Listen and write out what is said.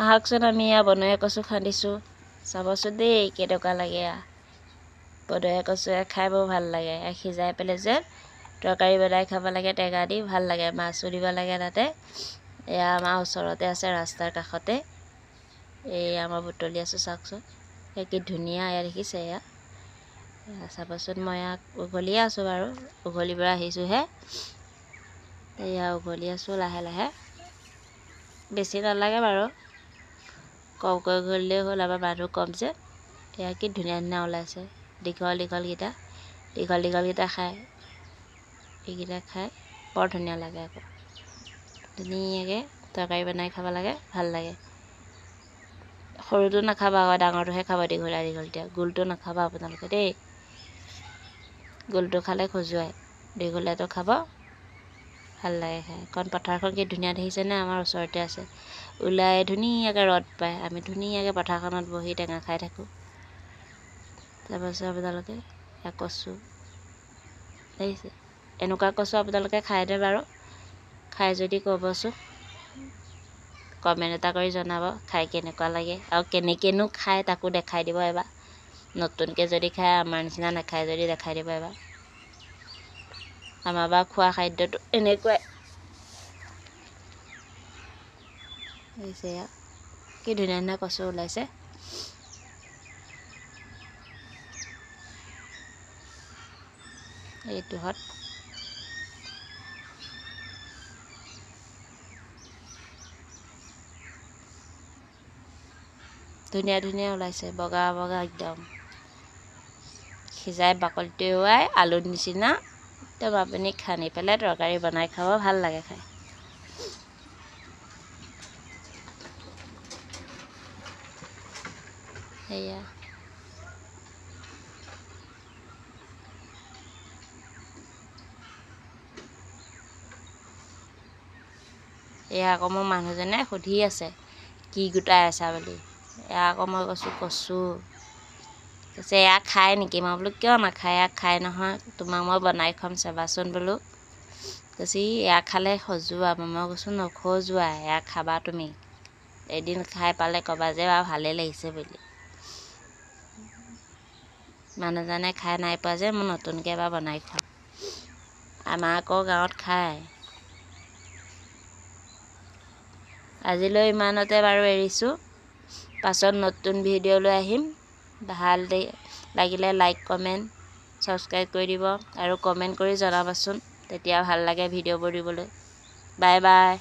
আহকচোন আমি বনৰীয়া কচু খান্দিছোঁ চাবচোন দেই কেনেকুৱা লাগে বনৰীয়া কচু খাই বৰ ভাল লাগে সিজাই পেলাই যে তৰকাৰী বনাই খাব লাগে টেঙা দি ভাল লাগে মাছো দিব লাগে তাতে এয়া আমাৰ ওচৰতে আছে ৰাস্তাৰ কাষতে এই আমাৰ বুটলি আছোঁ চাওকচোন কি ধুনীয়া এয়া দেখিছে এয়া চাবচোন মই ইয়াক উঘলিয়ে আছোঁ বাৰু উঘলিব আহিছোঁহে এয়া উঘলি আছোঁ লাহে লাহে বেছি নালাগে বাৰু কমকৈ উঘলিলেই হ'ল আমাৰ মানুহ কম যে এয়া কি ধুনীয়া ধুনীয়া ওলাইছে দীঘল দীঘলকেইটা খায় এইকেইটা খাই বৰ ধুনীয়া লাগে আকৌ ধুনীয়াকৈ তৰকাৰী বনাই খাব লাগে ভাল লাগে সৰুটো নাখাবা আকৌ ডাঙৰটোহে খাব দীঘলীয়া গোলটো নাখাবা আপোনালোকে দেই গোলটো খালে খজুৱায় দীঘলীয়াটো খাব ভাল লাগে খাই কাৰণ পথাৰখন কি ধুনীয়া দেখিছেনে আমাৰ ওচৰতে আছে ওলাই ধুনীয়াকৈ ৰ'দ পায় আমি ধুনীয়াকৈ পথাৰখনত বহি টেঙা খাই থাকোঁ তাৰপাছত আপোনালোকে এয়া কচু দেখিছে এনেকুৱা কচু আপোনালোকে খায়নে বাৰু খাই যদি ক'বচোন কমেণ্ট এটা কৰি জনাব খাই কেনেকুৱা লাগে আৰু কেনেকৈনো খায় তাকো দেখাই দিব এবাৰ নতুনকৈ যদি খায় আমাৰ নিচিনা নাখায় যদি দেখাই দিব এবাৰ আমাৰ বাৰু খোৱা খাদ্যটো এনেকুৱাই হৈছে এয়া কি ধুনীয়া ধুনীয়া কচু ওলাইছে এইটোহঁত ধুনীয়া ধুনীয়া ওলাইছে বগা বগা একদম সিজাই বাকলিটো এৰুৱাই আলুৰ নিচিনা একদম আপুনি খানি পেলাই তৰকাৰী বনাই খাব ভাল লাগে খাই সেয়া এয়া আকৌ মোৰ মানুহজনে সুধি আছে কি গোটাই আছা বুলি এয়া আকৌ মই কৈছোঁ কচু কৈছে এয়া খায় নেকি মই বোলো কিয় নাখায় এয়া খাই নহয় তোমাক মই বনাই খুৱাম চাবাচোন বোলো কৈছে এয়া খালে খজুৱাব মই কৈছোঁ নখজুৱা এয়া খাবা তুমি এদিন খাই পালে ক'বা যে আৰু ভালেই লাগিছে বুলি মানুহজনে খাই নাই পোৱা যে মই নতুনকৈ এবাৰ বনাই খুৱাম আমাৰ আকৌ গাঁৱত খায় আজিলৈ ইমানতে বাৰু এৰিছোঁ পাছত নতুন ভিডিঅ' লৈ আহিম ভাল লাগিলে লাইক কমেণ্ট ছাবস্ক্ৰাইব কৰি দিব আৰু কমেণ্ট কৰি জনাবচোন তেতিয়া ভাল লাগে ভিডিঅ'বোৰ দিবলৈ বাই বাই